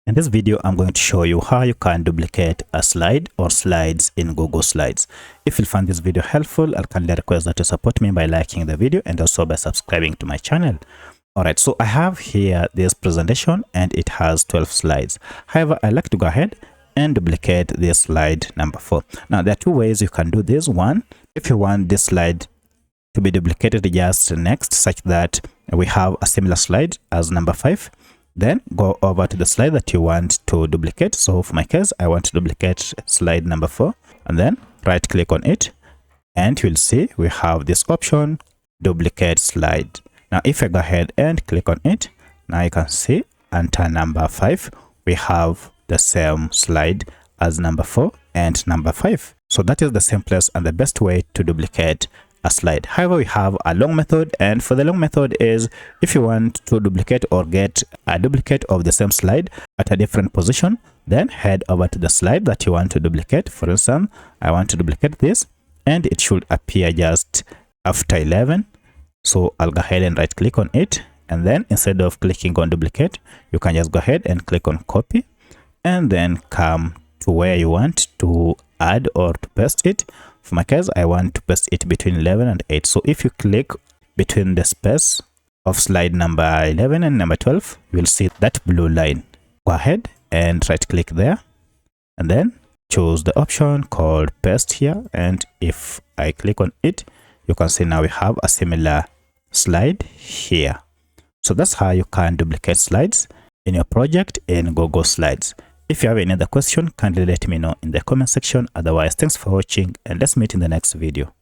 In this video, I'm going to show you how you can duplicate a slide or slides in Google Slides. If you find this video helpful, I'll kindly request that you support me by liking the video and also by subscribing to my channel. Alright, so I have here this presentation and it has 12 slides. However, I like to go ahead and duplicate this slide number 4. Now, there are two ways you can do this. One, if you want this slide to be duplicated just next, such that we have a similar slide as number 5, then go over to the slide that you want to duplicate. So for my case, I want to duplicate slide number 4, and then right click on it, and you'll see we have this option, duplicate slide. Now if I go ahead and click on it, now you can see under number 5 we have the same slide as number 4 and number 5. So that is the simplest and the best way to duplicate a slide. However, we have a long method, and for the long method is if you want to duplicate or get a duplicate of the same slide at a different position, then head over to the slide that you want to duplicate. For instance, I want to duplicate this and it should appear just after 11. So I'll go ahead and right click on it, and then instead of clicking on duplicate, you can just go ahead and click on copy and then come to where you want to add or to paste it. For my case, I want to paste it between 11 and 8. So if you click between the space of slide number 11 and number 12, you'll see that blue line. Go ahead and right click there and then choose the option called paste here. And if I click on it, you can see now we have a similar slide here. So that's how you can duplicate slides in your project in Google Slides. If you have any other question, kindly let me know in the comment section. Otherwise, thanks for watching and let's meet in the next video.